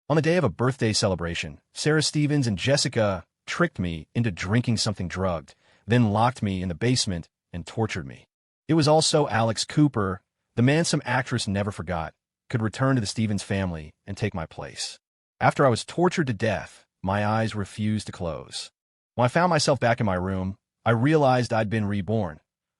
On the day of a birthday celebration, Sarah Stevens and Jessica tricked me into drinking something drugged, then locked me in the basement and tortured me. It was also Alex Cooper, the man some actress never forgot, could return to the Stevens family and take my place. After I was tortured to death, my eyes refused to close. When I found myself back in my room, I realized I'd been reborn,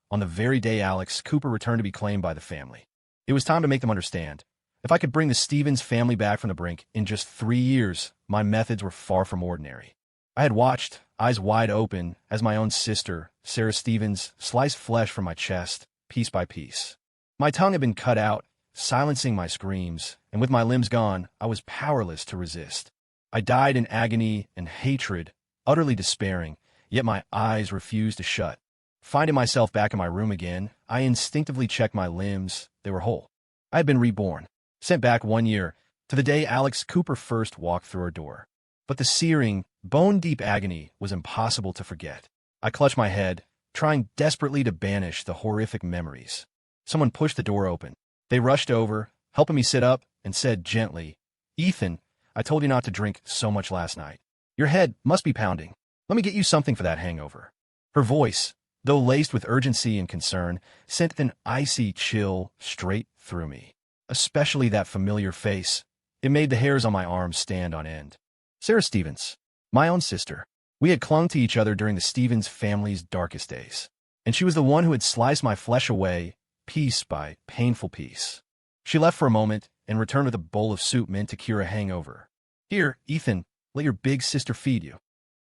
on the very day Alex Cooper returned to be claimed by the family. It was time to make them understand. If I could bring the Stevens family back from the brink in just 3 years, my methods were far from ordinary. I had watched, eyes wide open, as my own sister, Sarah Stevens, sliced flesh from my chest, piece by piece. My tongue had been cut out, silencing my screams, and with my limbs gone, I was powerless to resist. I died in agony and hatred, utterly despairing, yet my eyes refused to shut. Finding myself back in my room again, I instinctively checked my limbs. They were whole. I had been reborn, sent back 1 year, to the day Alex Cooper first walked through our door. But the searing, bone-deep agony was impossible to forget. I clutched my head, trying desperately to banish the horrific memories. Someone pushed the door open. They rushed over, helping me sit up, and said gently, "Ethan, I told you not to drink so much last night. Your head must be pounding. Let me get you something for that hangover." Her voice, though laced with urgency and concern, sent an icy chill straight through me. Especially that familiar face. It made the hairs on my arms stand on end. Sarah Stevens, my own sister. We had clung to each other during the Stevens family's darkest days, and she was the one who had sliced my flesh away, piece by painful piece. She left for a moment and returned with a bowl of soup meant to cure a hangover. "Here, Ethan, let your big sister feed you."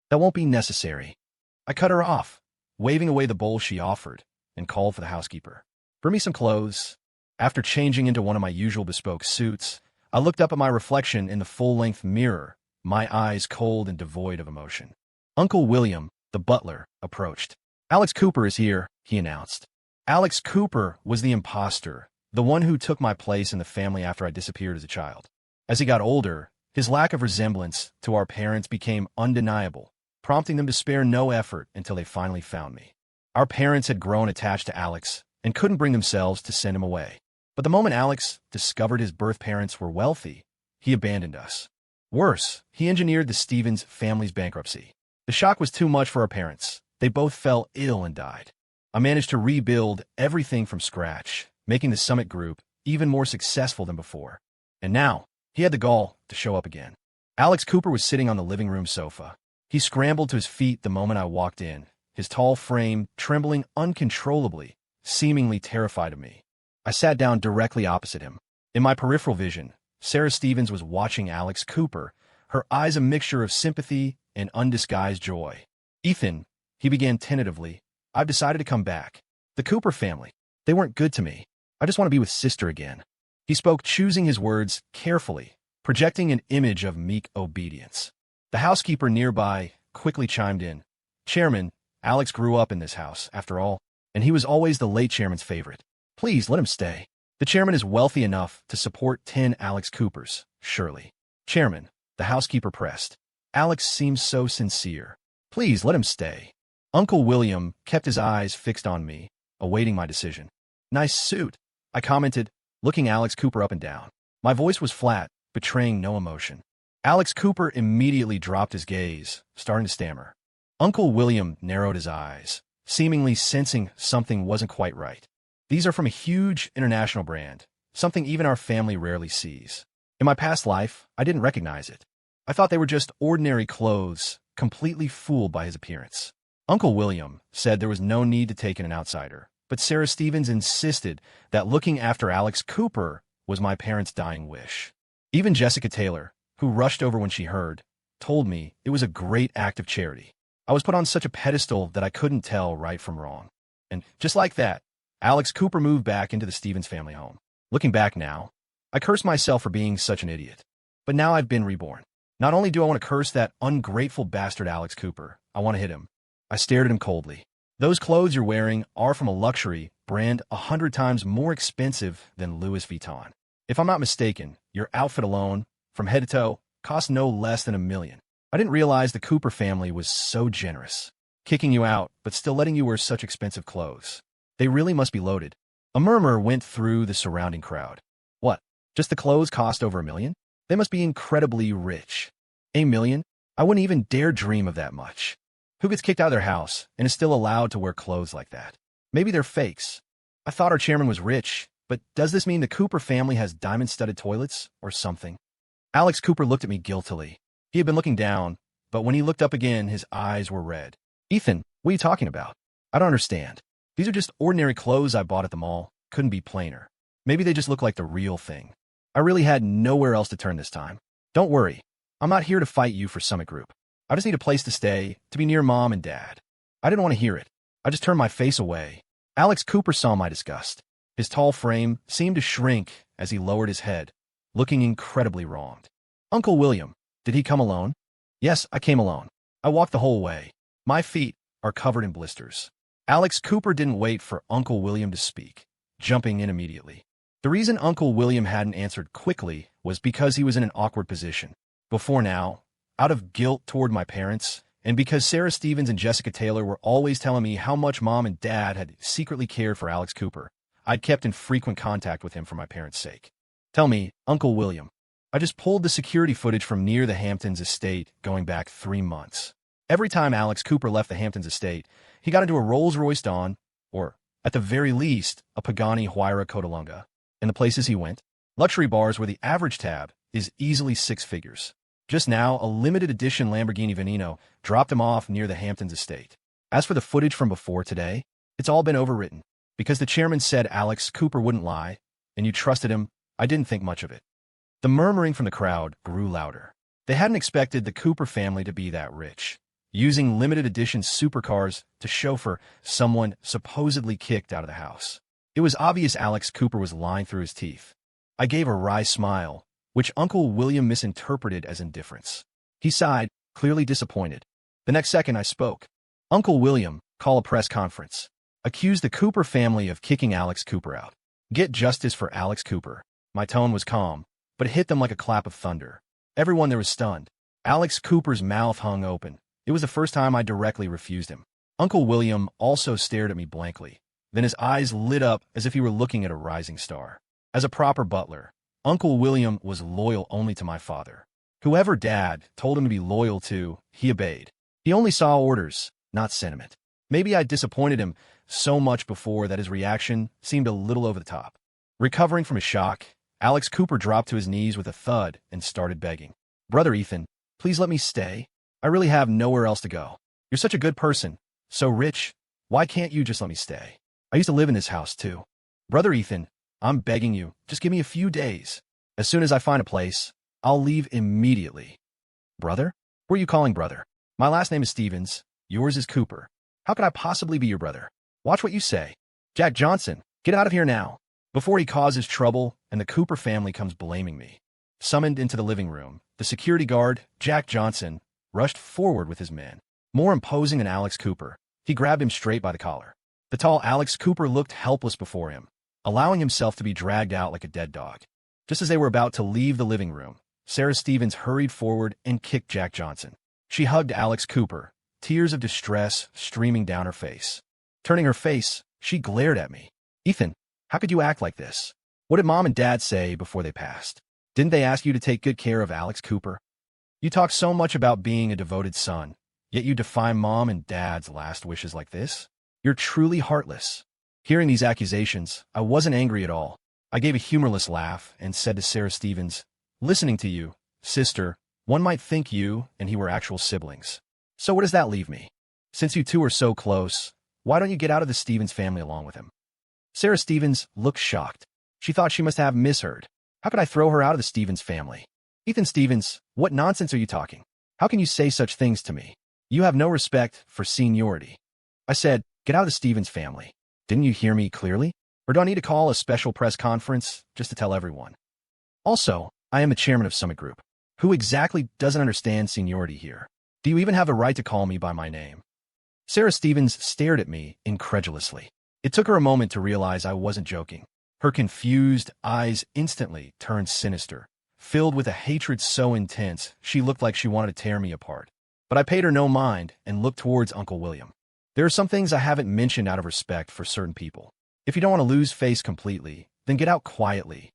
"That won't be necessary." I cut her off, waving away the bowl she offered, and called for the housekeeper. "Bring me some clothes." After changing into one of my usual bespoke suits, I looked up at my reflection in the full-length mirror, my eyes cold and devoid of emotion. Uncle William, the butler, approached. "Alex Cooper is here," he announced. Alex Cooper was the impostor, the one who took my place in the family after I disappeared as a child. As he got older, his lack of resemblance to our parents became undeniable, prompting them to spare no effort until they finally found me. Our parents had grown attached to Alex and couldn't bring themselves to send him away. But the moment Alex discovered his birth parents were wealthy, he abandoned us. Worse, he engineered the Stevens family's bankruptcy. The shock was too much for our parents. They both fell ill and died. I managed to rebuild everything from scratch, making the Summit Group even more successful than before. And now, he had the gall to show up again. Alex Cooper was sitting on the living room sofa. He scrambled to his feet the moment I walked in, his tall frame trembling uncontrollably, seemingly terrified of me. I sat down directly opposite him. In my peripheral vision, Sarah Stevens was watching Alex Cooper, her eyes a mixture of sympathy and undisguised joy. "Ethan," he began tentatively, "I've decided to come back. The Cooper family, they weren't good to me. I just want to be with sister again." He spoke, choosing his words carefully, projecting an image of meek obedience. The housekeeper nearby quickly chimed in. "Chairman, Alex grew up in this house, after all, and he was always the late chairman's favorite. Please let him stay. The chairman is wealthy enough to support 10 Alex Coopers, surely." "Chairman," the housekeeper pressed. "Alex seems so sincere. Please let him stay." Uncle William kept his eyes fixed on me, awaiting my decision. "Nice suit," I commented, looking Alex Cooper up and down. My voice was flat, betraying no emotion. Alex Cooper immediately dropped his gaze, starting to stammer. Uncle William narrowed his eyes, seemingly sensing something wasn't quite right. "These are from a huge international brand, something even our family rarely sees. In my past life, I didn't recognize it. I thought they were just ordinary clothes, completely fooled by his appearance." Uncle William said there was no need to take in an outsider, but Sarah Stevens insisted that looking after Alex Cooper was my parents' dying wish. Even Jessica Taylor, who rushed over when she heard, told me it was a great act of charity. I was put on such a pedestal that I couldn't tell right from wrong. And just like that, Alex Cooper moved back into the Stevens family home. Looking back now, I curse myself for being such an idiot. But now I've been reborn. Not only do I want to curse that ungrateful bastard Alex Cooper, I want to hit him. I stared at him coldly. "Those clothes you're wearing are from a luxury brand 100 times more expensive than Louis Vuitton. If I'm not mistaken, your outfit alone, from head to toe, cost no less than $1 million. I didn't realize the Cooper family was so generous, kicking you out, but still letting you wear such expensive clothes. They really must be loaded." A murmur went through the surrounding crowd. "What? Just the clothes cost over $1 million? They must be incredibly rich. A million? I wouldn't even dare dream of that much. Who gets kicked out of their house and is still allowed to wear clothes like that? Maybe they're fakes. I thought our chairman was rich, but does this mean the Cooper family has diamond-studded toilets or something? Alex Cooper looked at me guiltily. He had been looking down, but when he looked up again, his eyes were red. Ethan, what are you talking about? I don't understand. These are just ordinary clothes I bought at the mall. Couldn't be plainer. Maybe they just look like the real thing. I really had nowhere else to turn this time. Don't worry. I'm not here to fight you for Summit Group. I just need a place to stay, to be near Mom and Dad. I didn't want to hear it. I just turned my face away. Alex Cooper saw my disgust. His tall frame seemed to shrink as he lowered his head, looking incredibly wronged. Uncle William, did he come alone? Yes, I came alone. I walked the whole way. My feet are covered in blisters. Alex Cooper didn't wait for Uncle William to speak, jumping in immediately. The reason Uncle William hadn't answered quickly was because he was in an awkward position. Before now, out of guilt toward my parents, and because Sarah Stevens and Jessica Taylor were always telling me how much Mom and Dad had secretly cared for Alex Cooper, I'd kept in frequent contact with him for my parents' sake. Tell me, Uncle William. I just pulled the security footage from near the Hamptons estate going back 3 months. Every time Alex Cooper left the Hamptons estate, he got into a Rolls-Royce Dawn, or, at the very least, a Pagani Huayra Codalunga. And the places he went, luxury bars where the average tab is easily 6 figures. Just now, a limited edition Lamborghini Veneno dropped him off near the Hamptons estate. As for the footage from before today, it's all been overwritten. Because the chairman said Alex Cooper wouldn't lie, and you trusted him, I didn't think much of it. The murmuring from the crowd grew louder. They hadn't expected the Cooper family to be that rich, using limited edition supercars to chauffeur someone supposedly kicked out of the house. It was obvious Alex Cooper was lying through his teeth. I gave a wry smile, which Uncle William misinterpreted as indifference. He sighed, clearly disappointed. The next second I spoke. Uncle William, call a press conference. Accuse the Cooper family of kicking Alex Cooper out. Get justice for Alex Cooper. My tone was calm, but it hit them like a clap of thunder. Everyone there was stunned. Alex Cooper's mouth hung open. It was the first time I directly refused him. Uncle William also stared at me blankly. Then his eyes lit up as if he were looking at a rising star. As a proper butler, Uncle William was loyal only to my father. Whoever Dad told him to be loyal to, he obeyed. He only saw orders, not sentiment. Maybe I disappointed him so much before that his reaction seemed a little over the top. Recovering from his shock, Alex Cooper dropped to his knees with a thud and started begging. Brother Ethan, please let me stay. I really have nowhere else to go. You're such a good person, so rich. Why can't you just let me stay? I used to live in this house, too. Brother Ethan, I'm begging you, just give me a few days. As soon as I find a place, I'll leave immediately. Brother? Who are you calling brother? My last name is Stevens. Yours is Cooper. How could I possibly be your brother? Watch what you say. Jack Johnson, get out of here now, before he causes trouble and the Cooper family comes blaming me. Summoned into the living room, the security guard, Jack Johnson, rushed forward with his men. More imposing than Alex Cooper, he grabbed him straight by the collar. The tall Alex Cooper looked helpless before him, allowing himself to be dragged out like a dead dog. Just as they were about to leave the living room, Sarah Stevens hurried forward and kicked Jack Johnson. She hugged Alex Cooper, tears of distress streaming down her face. Turning her face, she glared at me. Ethan, how could you act like this? What did Mom and Dad say before they passed? Didn't they ask you to take good care of Alex Cooper? You talk so much about being a devoted son, yet you defy Mom and Dad's last wishes like this? You're truly heartless. Hearing these accusations, I wasn't angry at all. I gave a humorless laugh and said to Sarah Stevens, listening to you, sister, one might think you and he were actual siblings. So where does that leave me? Since you two are so close, why don't you get out of the Stevens family along with him? Sarah Stevens looked shocked. She thought she must have misheard. How could I throw her out of the Stevens family? Ethan Stevens, what nonsense are you talking? How can you say such things to me? You have no respect for seniority. I said, get out of the Stevens family. Didn't you hear me clearly? Or do I need to call a special press conference just to tell everyone? Also, I am the chairman of Summit Group. Who exactly doesn't understand seniority here? Do you even have a right to call me by my name? Sarah Stevens stared at me incredulously. It took her a moment to realize I wasn't joking. Her confused eyes instantly turned sinister, filled with a hatred so intense she looked like she wanted to tear me apart. But I paid her no mind and looked towards Uncle William. There are some things I haven't mentioned out of respect for certain people. If you don't want to lose face completely, then get out quietly.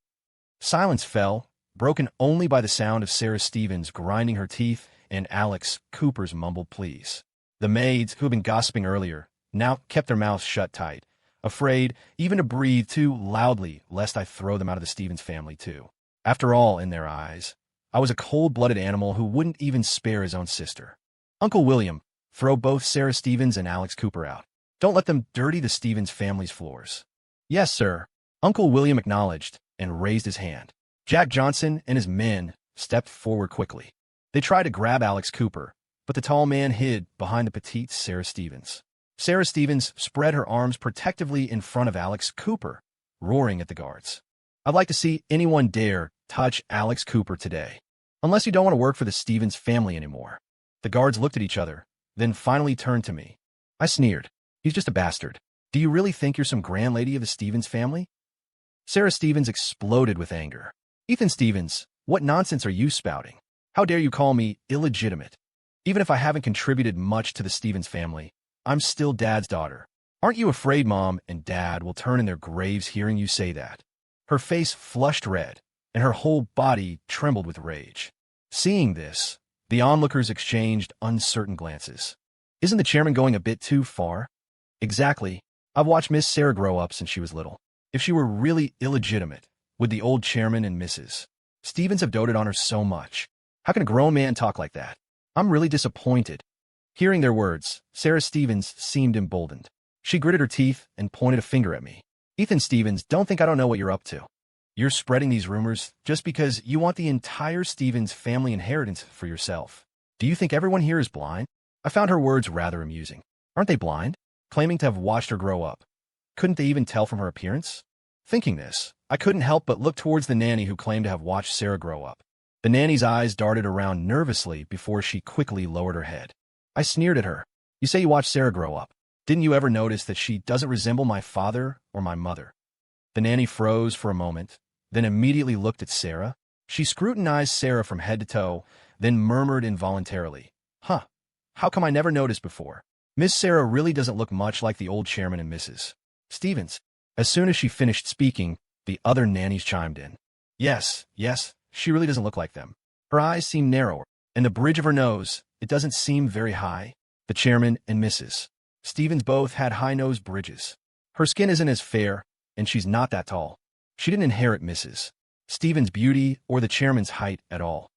Silence fell, broken only by the sound of Sarah Stevens grinding her teeth and Alex Cooper's mumbled pleas. The maids, who had been gossiping earlier, now kept their mouths shut tight, afraid even to breathe too loudly lest I throw them out of the Stevens family too. After all, in their eyes, I was a cold-blooded animal who wouldn't even spare his own sister. Uncle William, throw both Sarah Stevens and Alex Cooper out. Don't let them dirty the Stevens family's floors. Yes, sir. Uncle William acknowledged and raised his hand. Jack Johnson and his men stepped forward quickly. They tried to grab Alex Cooper, but the tall man hid behind the petite Sarah Stevens. Sarah Stevens spread her arms protectively in front of Alex Cooper, roaring at the guards. I'd like to see anyone dare touch Alex Cooper today, unless you don't want to work for the Stevens family anymore. The guards looked at each other, then finally turned to me. I sneered. He's just a bastard. Do you really think you're some grand lady of the Stevens family? Sarah Stevens exploded with anger. Ethan Stevens, what nonsense are you spouting? How dare you call me illegitimate? Even if I haven't contributed much to the Stevens family, I'm still Dad's daughter. Aren't you afraid Mom and Dad will turn in their graves hearing you say that? Her face flushed red, and her whole body trembled with rage. Seeing this, the onlookers exchanged uncertain glances. Isn't the chairman going a bit too far? Exactly. I've watched Miss Sarah grow up since she was little. If she were really illegitimate, would the old chairman and Mrs. Stevens have doted on her so much? How can a grown man talk like that? I'm really disappointed. Hearing their words, Sarah Stevens seemed emboldened. She gritted her teeth and pointed a finger at me. Ethan Stevens, don't think I don't know what you're up to. You're spreading these rumors just because you want the entire Stevens family inheritance for yourself. Do you think everyone here is blind? I found her words rather amusing. Aren't they blind? Claiming to have watched her grow up. Couldn't they even tell from her appearance? Thinking this, I couldn't help but look towards the nanny who claimed to have watched Sarah grow up. The nanny's eyes darted around nervously before she quickly lowered her head. I sneered at her. You say you watched Sarah grow up. Didn't you ever notice that she doesn't resemble my father or my mother? The nanny froze for a moment, then immediately looked at Sarah. She scrutinized Sarah from head to toe, then murmured involuntarily, Huh, how come I never noticed before? Miss Sarah really doesn't look much like the old chairman and Mrs. Stevens. As soon as she finished speaking, the other nannies chimed in. Yes, she really doesn't look like them. Her eyes seem narrower, and the bridge of her nose, it doesn't seem very high. The chairman and Mrs. Stevens both had high-nosed bridges. Her skin isn't as fair, and she's not that tall. She didn't inherit Mrs. Stevens' beauty or the chairman's height at all.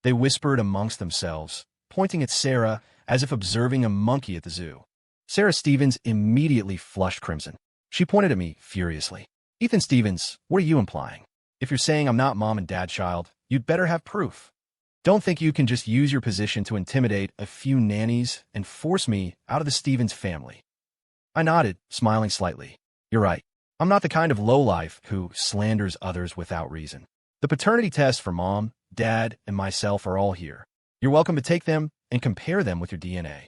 They whispered amongst themselves, pointing at Sarah as if observing a monkey at the zoo. Sarah Stevens immediately flushed crimson. She pointed at me furiously. Ethan Stevens, what are you implying? If you're saying I'm not Mom and Dad's child, you'd better have proof. Don't think you can just use your position to intimidate a few nannies and force me out of the Stevens family. I nodded, smiling slightly. You're right. I'm not the kind of lowlife who slanders others without reason. The paternity tests for Mom, Dad, and myself are all here. You're welcome to take them and compare them with your DNA.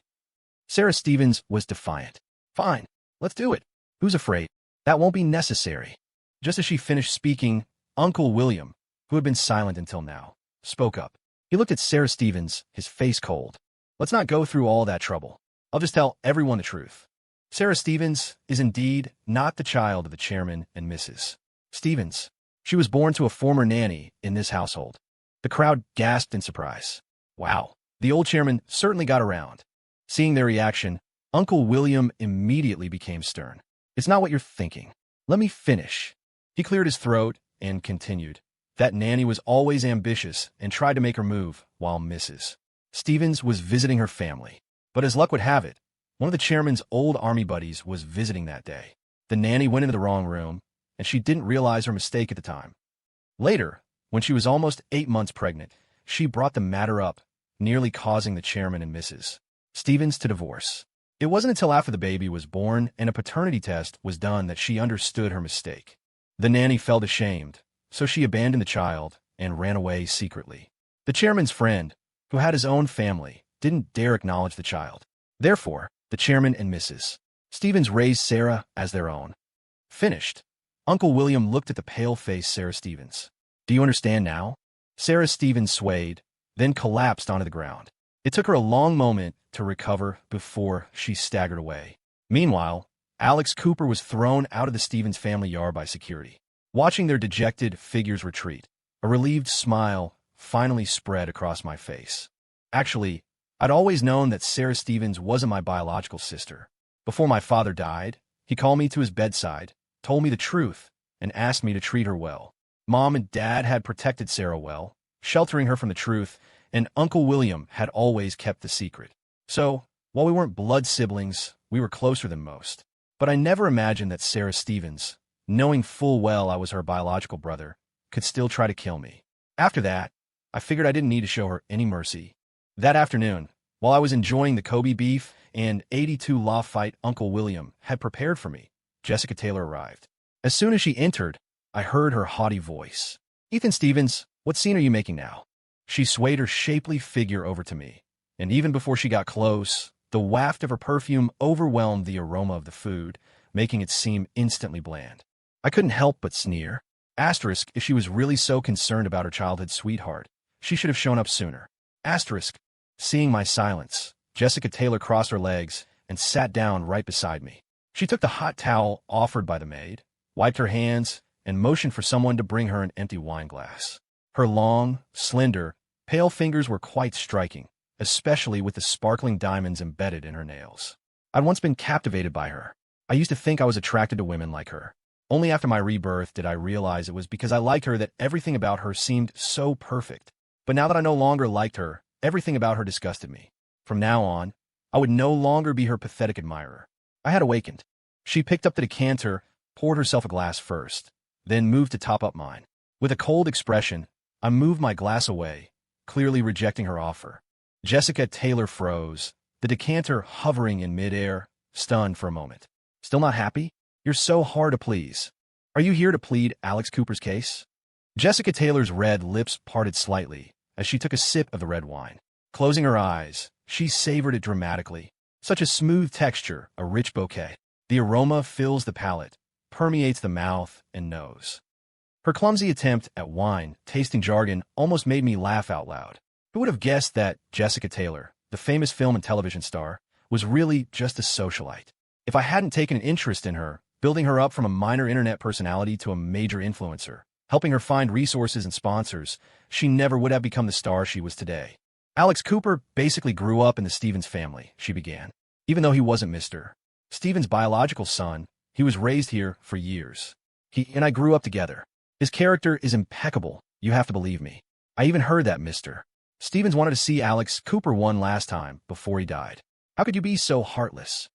Sarah Stevens was defiant. Fine, let's do it. Who's afraid? That won't be necessary. Just as she finished speaking, Uncle William, who had been silent until now, spoke up. He looked at Sarah Stevens, his face cold. Let's not go through all that trouble. I'll just tell everyone the truth. Sarah Stevens is indeed not the child of the chairman and Mrs. Stevens. She was born to a former nanny in this household. The crowd gasped in surprise. Wow, the old chairman certainly got around. Seeing their reaction, Uncle William immediately became stern. It's not what you're thinking. Let me finish. He cleared his throat and continued. That nanny was always ambitious and tried to make her move, while Mrs. Stevens was visiting her family. But as luck would have it, one of the chairman's old army buddies was visiting that day. The nanny went into the wrong room, and she didn't realize her mistake at the time. Later, when she was almost 8 months pregnant, she brought the matter up, nearly causing the chairman and Mrs. Stevens to divorce. It wasn't until after the baby was born and a paternity test was done that she understood her mistake. The nanny felt ashamed, so she abandoned the child and ran away secretly. The chairman's friend, who had his own family, didn't dare acknowledge the child. Therefore, the chairman and Mrs. Stevens raised Sarah as their own. Finished. Uncle William looked at the pale-faced Sarah Stevens. Do you understand now? Sarah Stevens swayed, then collapsed onto the ground. It took her a long moment to recover before she staggered away. Meanwhile, Alex Cooper was thrown out of the Stevens family yard by security. Watching their dejected figures retreat, A relieved smile finally spread across my face. Actually, I'd always known that Sarah Stevens wasn't my biological sister. Before my father died, he called me to his bedside, told me the truth, and asked me to treat her well. Mom and Dad had protected Sarah well, sheltering her from the truth, and Uncle William had always kept the secret. So, while we weren't blood siblings, we were closer than most. But I never imagined that Sarah Stevens, knowing full well I was her biological brother, could still try to kill me. After that, I figured I didn't need to show her any mercy. That afternoon, while I was enjoying the Kobe beef and 82 law fight Uncle William had prepared for me, Jessica Taylor arrived. As soon as she entered, I heard her haughty voice. "Ethan Stevens, what scene are you making now?" She swayed her shapely figure over to me, and even before she got close, the waft of her perfume overwhelmed the aroma of the food, making it seem instantly bland. I couldn't help but sneer. Asterisk, if she was really so concerned about her childhood sweetheart, she should have shown up sooner. Asterisk, seeing my silence, Jessica Taylor crossed her legs and sat down right beside me. She took the hot towel offered by the maid, wiped her hands, and motioned for someone to bring her an empty wine glass. Her long, slender, pale fingers were quite striking, especially with the sparkling diamonds embedded in her nails. I'd once been captivated by her. I used to think I was attracted to women like her. Only after my rebirth did I realize it was because I liked her that everything about her seemed so perfect. But now that I no longer liked her, everything about her disgusted me. From now on, I would no longer be her pathetic admirer. I had awakened. She picked up the decanter, poured herself a glass first, then moved to top up mine. With a cold expression, I moved my glass away, clearly rejecting her offer. Jessica Taylor froze, the decanter hovering in midair, stunned for a moment. "Still not happy? You're so hard to please. Are you here to plead Alex Cooper's case?" Jessica Taylor's red lips parted slightly as she took a sip of the red wine. Closing her eyes, she savored it dramatically. Such a smooth texture, a rich bouquet. The aroma fills the palate, permeates the mouth and nose. Her clumsy attempt at wine-tasting jargon almost made me laugh out loud. Who would have guessed that Jessica Taylor, the famous film and television star, was really just a socialite? If I hadn't taken an interest in her, building her up from a minor internet personality to a major influencer, helping her find resources and sponsors, she never would have become the star she was today. "Alex Cooper basically grew up in the Stevens family," she began. "Even though he wasn't Mr. Stevens' biological son, he was raised here for years. He and I grew up together. His character is impeccable, you have to believe me. I even heard that Mr. Stevens wanted to see Alex Cooper one last time before he died. How could you be so heartless?"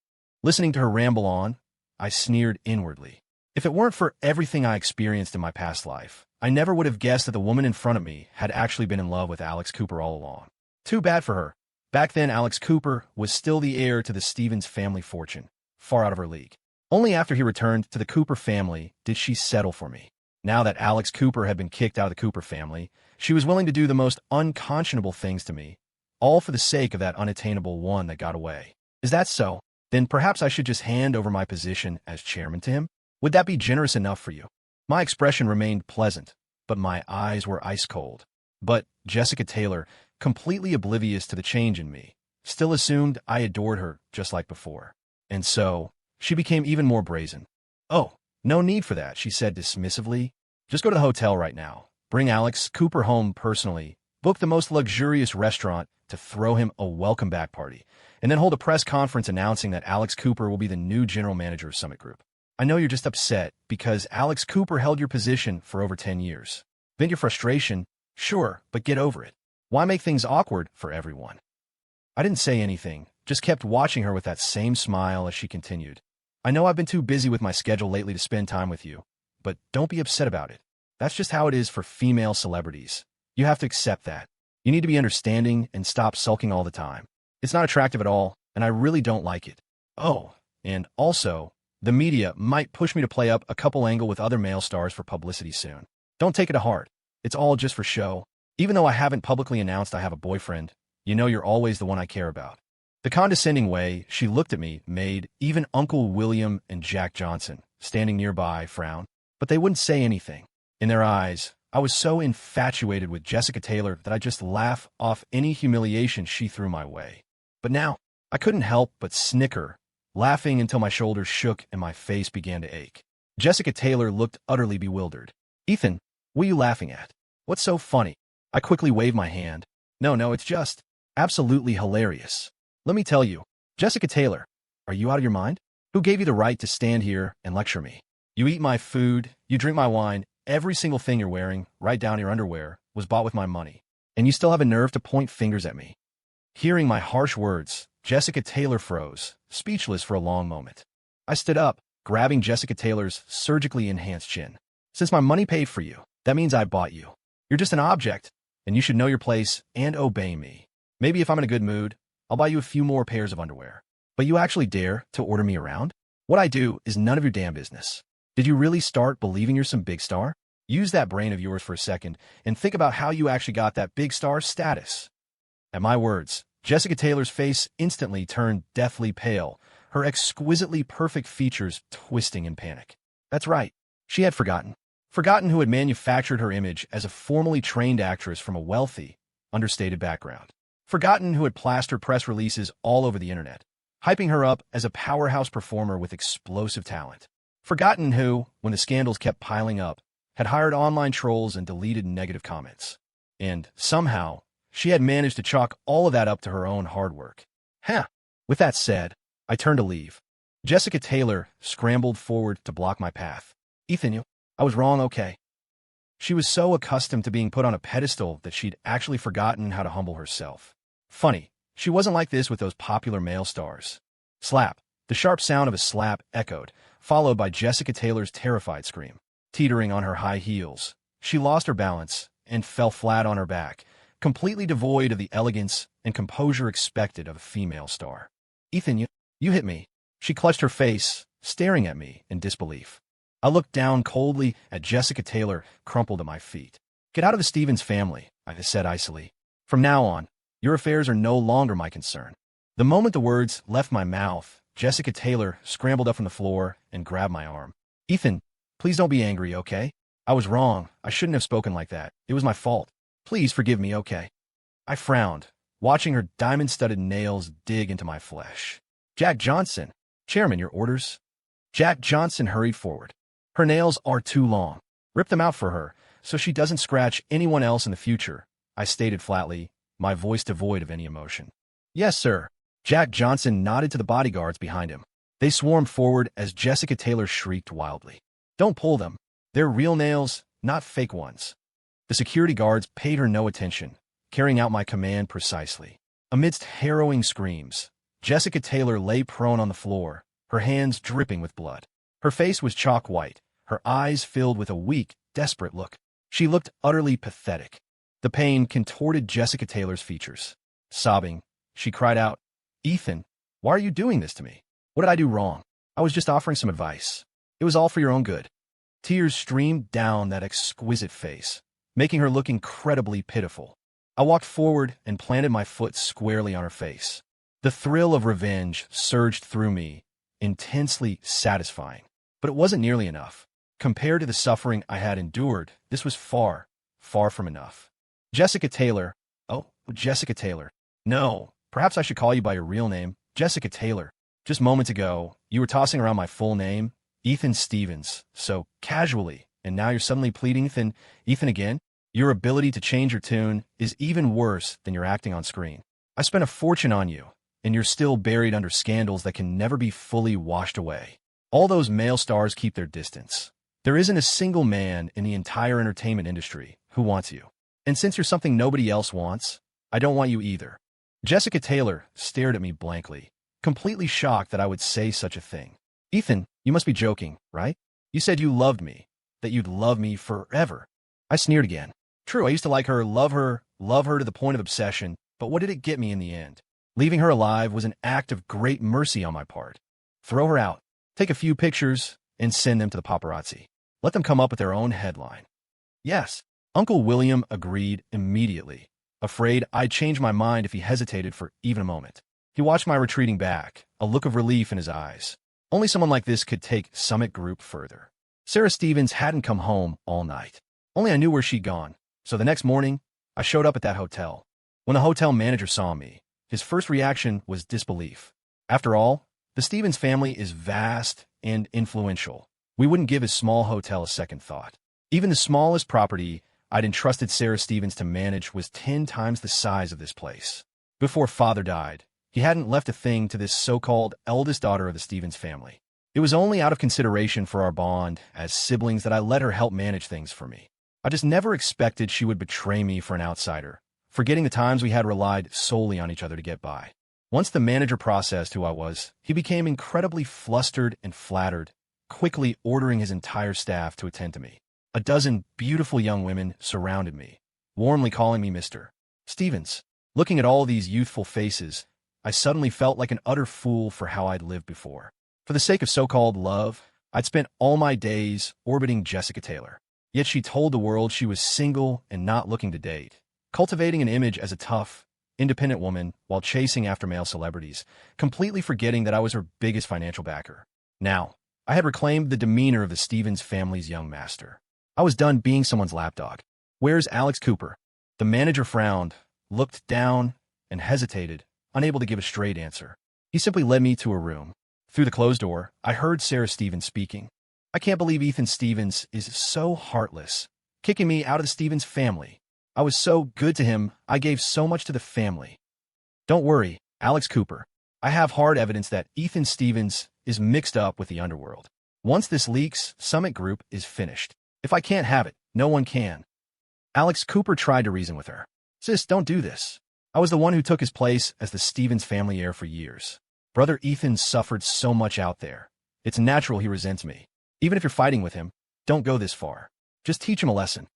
Listening to her ramble on, I sneered inwardly. If it weren't for everything I experienced in my past life, I never would have guessed that the woman in front of me had actually been in love with Alex Cooper all along. Too bad for her. Back then, Alex Cooper was still the heir to the Stevens family fortune, far out of her league. Only after he returned to the Cooper family did she settle for me. Now that Alex Cooper had been kicked out of the Cooper family, she was willing to do the most unconscionable things to me, all for the sake of that unattainable one that got away. Is that so? Then perhaps I should just hand over my position as chairman to him? Would that be generous enough for you? My expression remained pleasant, but my eyes were ice cold. But Jessica Taylor, completely oblivious to the change in me, still assumed I adored her just like before. And so, she became even more brazen. "Oh, no need for that," she said dismissively. "Just go to the hotel right now. Bring Alex Cooper home personally. Book the most luxurious restaurant to throw him a welcome back party, and then hold a press conference announcing that Alex Cooper will be the new general manager of Summit Group. I know you're just upset because Alex Cooper held your position for over 10 years. Vent your frustration, sure, but get over it. Why make things awkward for everyone?" I didn't say anything, just kept watching her with that same smile as she continued. "I know I've been too busy with my schedule lately to spend time with you, but don't be upset about it. That's just how it is for female celebrities. You have to accept that. You need to be understanding and stop sulking all the time. It's not attractive at all, and I really don't like it. Oh, and also, the media might push me to play up a couple angle with other male stars for publicity soon. Don't take it to heart. It's all just for show. Even though I haven't publicly announced I have a boyfriend, you know you're always the one I care about." The condescending way she looked at me made even Uncle William and Jack Johnson, standing nearby, frown, but they wouldn't say anything. In their eyes, I was so infatuated with Jessica Taylor that I just laugh off any humiliation she threw my way. But now, I couldn't help but snicker, laughing until my shoulders shook and my face began to ache. Jessica Taylor looked utterly bewildered. "Ethan, what are you laughing at? What's so funny? I quickly waved my hand. No, it's just absolutely hilarious. Let me tell you, Jessica Taylor, are you out of your mind? Who gave you the right to stand here and lecture me? You eat my food, you drink my wine, every single thing you're wearing, right down to your underwear, was bought with my money. And you still have a nerve to point fingers at me. Hearing my harsh words, Jessica Taylor froze, speechless for a long moment. I stood up, grabbing Jessica Taylor's surgically enhanced chin. Since my money paid for you, that means I bought you. You're just an object, and you should know your place and obey me. Maybe if I'm in a good mood, I'll buy you a few more pairs of underwear. But you actually dare to order me around? What I do is none of your damn business. Did you really start believing you're some big star? Use that brain of yours for a second and think about how you actually got that big star status. At my words, Jessica Taylor's face instantly turned deathly pale, her exquisitely perfect features twisting in panic. That's right, she had forgotten. Forgotten who had manufactured her image as a formally trained actress from a wealthy, understated background. Forgotten who had plastered press releases all over the internet, hyping her up as a powerhouse performer with explosive talent. Forgotten who, when the scandals kept piling up, had hired online trolls and deleted negative comments. And, somehow, she had managed to chalk all of that up to her own hard work. With that said, I turned to leave. Jessica Taylor scrambled forward to block my path. Ethan, I was wrong, okay? She was so accustomed to being put on a pedestal that she'd actually forgotten how to humble herself. Funny, she wasn't like this with those popular male stars. Slap. The sharp sound of a slap echoed, followed by Jessica Taylor's terrified scream. Teetering on her high heels, she lost her balance and fell flat on her back, completely devoid of the elegance and composure expected of a female star. Ethan, you hit me. She clutched her face, staring at me in disbelief. I looked down coldly at Jessica Taylor, crumpled at my feet. Get out of the Stevens family, I said icily. From now on, your affairs are no longer my concern. The moment the words left my mouth, Jessica Taylor scrambled up from the floor and grabbed my arm. Ethan, please don't be angry, okay? I was wrong. I shouldn't have spoken like that. It was my fault. Please forgive me, okay? I frowned, watching her diamond-studded nails dig into my flesh. Jack Johnson, Chairman, your orders? Jack Johnson hurried forward. Her nails are too long. Rip them out for her, so she doesn't scratch anyone else in the future, I stated flatly, my voice devoid of any emotion. Yes, sir. Jack Johnson nodded to the bodyguards behind him. They swarmed forward as Jessica Taylor shrieked wildly. Don't pull them. They're real nails, not fake ones. The security guards paid her no attention, carrying out my command precisely. Amidst harrowing screams, Jessica Taylor lay prone on the floor, her hands dripping with blood. Her face was chalk white, her eyes filled with a weak, desperate look. She looked utterly pathetic. The pain contorted Jessica Taylor's features. Sobbing, she cried out, Ethan, why are you doing this to me? What did I do wrong? I was just offering some advice. It was all for your own good. Tears streamed down that exquisite face, making her look incredibly pitiful. I walked forward and planted my foot squarely on her face. The thrill of revenge surged through me, intensely satisfying. But it wasn't nearly enough. Compared to the suffering I had endured, this was far, far from enough. Jessica Taylor. Oh, Jessica Taylor. No, perhaps I should call you by your real name, Jessica Taylor. Just moments ago, you were tossing around my full name, Ethan Stevens, so casually, and now you're suddenly pleading Ethan again? Your ability to change your tune is even worse than your acting on screen. I spent a fortune on you, and you're still buried under scandals that can never be fully washed away. All those male stars keep their distance. There isn't a single man in the entire entertainment industry who wants you. And since you're something nobody else wants, I don't want you either. Jessica Taylor stared at me blankly, completely shocked that I would say such a thing. Ethan, you must be joking, right? You said you loved me, that you'd love me forever. I sneered again. True, I used to like her, love her to the point of obsession, but what did it get me in the end? Leaving her alive was an act of great mercy on my part. Throw her out. Take a few pictures and send them to the paparazzi. Let them come up with their own headline. Yes, Uncle William agreed immediately, afraid I'd change my mind if he hesitated for even a moment. He watched my retreating back, a look of relief in his eyes. Only someone like this could take Summit Group further. Sarah Stevens hadn't come home all night. Only I knew where she'd gone. So the next morning, I showed up at that hotel. When the hotel manager saw me, his first reaction was disbelief. After all, the Stevens family is vast and influential. We wouldn't give his small hotel a second thought. Even the smallest property I'd entrusted Sarah Stevens to manage was 10 times the size of this place. Before father died, he hadn't left a thing to this so-called eldest daughter of the Stevens family. It was only out of consideration for our bond as siblings that I let her help manage things for me. I just never expected she would betray me for an outsider, forgetting the times we had relied solely on each other to get by. Once the manager processed who I was, he became incredibly flustered and flattered, quickly ordering his entire staff to attend to me. A dozen beautiful young women surrounded me, warmly calling me Mr. Stevens. Looking at all these youthful faces, I suddenly felt like an utter fool for how I'd lived before. For the sake of so-called love, I'd spent all my days orbiting Jessica Taylor. Yet she told the world she was single and not looking to date, cultivating an image as a tough, independent woman while chasing after male celebrities, completely forgetting that I was her biggest financial backer. Now, I had reclaimed the demeanor of the Stevens family's young master. I was done being someone's lapdog. "Where's Alex Cooper?" The manager frowned, looked down, and hesitated, unable to give a straight answer. He simply led me to a room. Through the closed door, I heard Sarah Stevens speaking. "I can't believe Ethan Stevens is so heartless, kicking me out of the Stevens family. I was so good to him, I gave so much to the family." "Don't worry, Alex Cooper. I have hard evidence that Ethan Stevens is mixed up with the underworld. Once this leaks, Summit Group is finished. If I can't have it, no one can." Alex Cooper tried to reason with her. "Sis, don't do this. I was the one who took his place as the Stevens family heir for years. Brother Ethan suffered so much out there. It's natural he resents me. Even if you're fighting with him, don't go this far. Just teach him a lesson."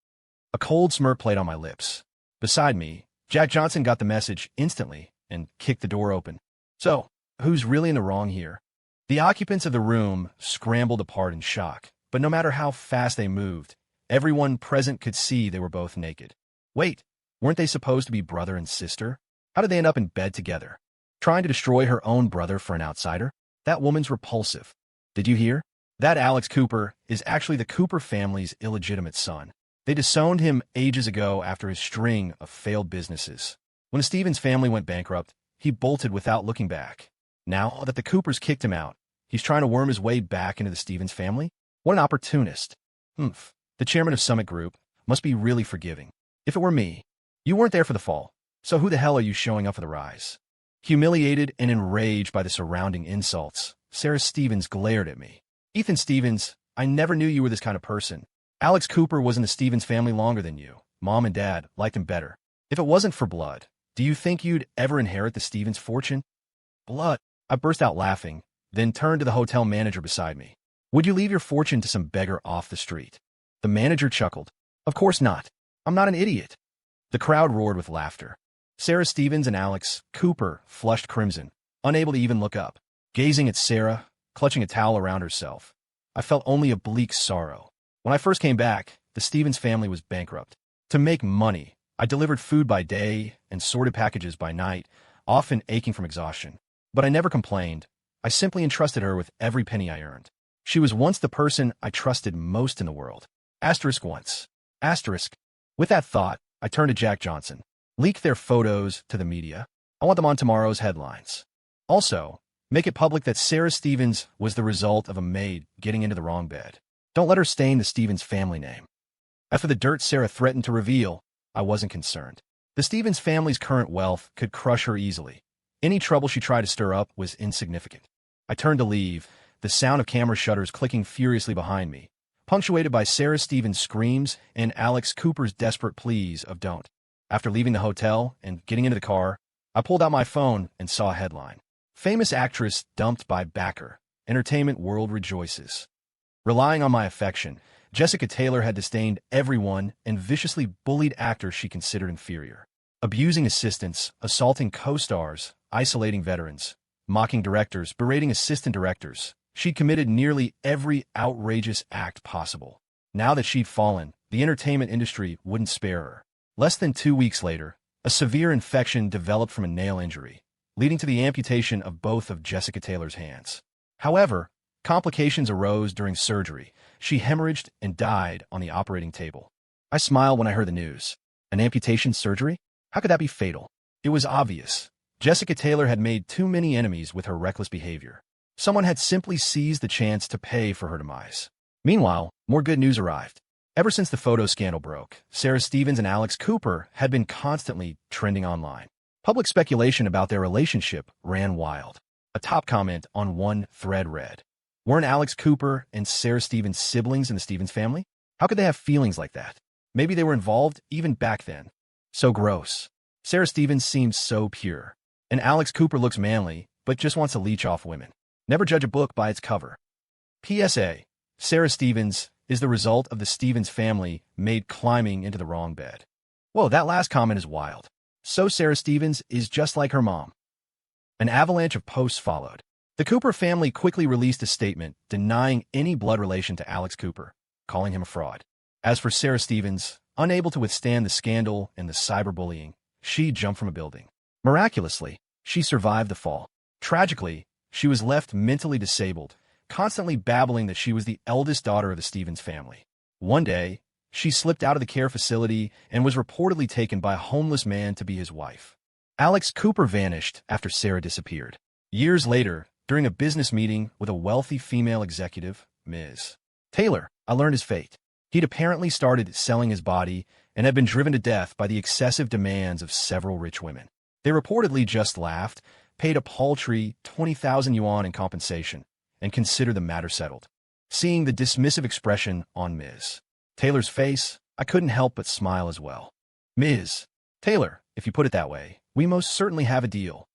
A cold smirk played on my lips. Beside me, Jack Johnson got the message instantly and kicked the door open. "So, who's really in the wrong here?" The occupants of the room scrambled apart in shock, but no matter how fast they moved, everyone present could see they were both naked. Wait, weren't they supposed to be brother and sister? How did they end up in bed together? Trying to destroy her own brother for an outsider? That woman's repulsive. Did you hear? That Alex Cooper is actually the Cooper family's illegitimate son. They disowned him ages ago after his string of failed businesses. When the Stevens family went bankrupt, he bolted without looking back. Now that the Coopers kicked him out, he's trying to worm his way back into the Stevens family? What an opportunist. The chairman of Summit Group must be really forgiving. If it were me, you weren't there for the fall, so who the hell are you showing up for the rise? Humiliated and enraged by the surrounding insults, Sarah Stevens glared at me. "Ethan Stevens, I never knew you were this kind of person. Alex Cooper was in the Stevens family longer than you. Mom and Dad liked him better. If it wasn't for blood, do you think you'd ever inherit the Stevens fortune?" "Blood?" I burst out laughing, then turned to the hotel manager beside me. "Would you leave your fortune to some beggar off the street?" The manager chuckled. "Of course not. I'm not an idiot." The crowd roared with laughter. Sarah Stevens and Alex Cooper flushed crimson, unable to even look up. Gazing at Sarah, clutching a towel around herself, I felt only a bleak sorrow. When I first came back, the Stevens family was bankrupt. To make money, I delivered food by day and sorted packages by night, often aching from exhaustion. But I never complained. I simply entrusted her with every penny I earned. She was once the person I trusted most in the world. Once. With that thought, I turned to Jack Johnson. "Leak their photos to the media. I want them on tomorrow's headlines. Also, make it public that Sarah Stevens was the result of a maid getting into the wrong bed. Don't let her stain the Stevens family name." As for the dirt Sarah threatened to reveal, I wasn't concerned. The Stevens family's current wealth could crush her easily. Any trouble she tried to stir up was insignificant. I turned to leave, the sound of camera shutters clicking furiously behind me, punctuated by Sarah Stevens' screams and Alex Cooper's desperate pleas of don't. After leaving the hotel and getting into the car, I pulled out my phone and saw a headline. "Famous actress dumped by backer. Entertainment world rejoices." Relying on my affection, Jessica Taylor had disdained everyone and viciously bullied actors she considered inferior. Abusing assistants, assaulting co-stars, isolating veterans, mocking directors, berating assistant directors. She'd committed nearly every outrageous act possible. Now that she'd fallen, the entertainment industry wouldn't spare her. Less than 2 weeks later, a severe infection developed from a nail injury, leading to the amputation of both of Jessica Taylor's hands. However, complications arose during surgery. She hemorrhaged and died on the operating table. I smiled when I heard the news. An amputation surgery? How could that be fatal? It was obvious. Jessica Taylor had made too many enemies with her reckless behavior. Someone had simply seized the chance to pay for her demise. Meanwhile, more good news arrived. Ever since the photo scandal broke, Sarah Stevens and Alex Cooper had been constantly trending online. Public speculation about their relationship ran wild. A top comment on one thread read, "Weren't Alex Cooper and Sarah Stevens siblings in the Stevens family? How could they have feelings like that? Maybe they were involved even back then. So gross. Sarah Stevens seems so pure. And Alex Cooper looks manly, but just wants to leech off women. Never judge a book by its cover." PSA. Sarah Stevens is the result of the Stevens family made climbing into the wrong bed. Whoa, that last comment is wild. So Sarah Stevens is just like her mom. An avalanche of posts followed. The Cooper family quickly released a statement denying any blood relation to Alex Cooper, calling him a fraud. As for Sarah Stevens, unable to withstand the scandal and the cyberbullying, she jumped from a building. Miraculously, she survived the fall. Tragically, she was left mentally disabled, constantly babbling that she was the eldest daughter of the Stevens family. One day, she slipped out of the care facility and was reportedly taken by a homeless man to be his wife. Alex Cooper vanished after Sarah disappeared. Years later, during a business meeting with a wealthy female executive, Ms. Taylor, I learned his fate. He'd apparently started selling his body and had been driven to death by the excessive demands of several rich women. They reportedly just laughed, paid a paltry 20,000 yuan in compensation, and considered the matter settled. Seeing the dismissive expression on Ms. Taylor's face, I couldn't help but smile as well. "Ms. Taylor, if you put it that way, we most certainly have a deal,"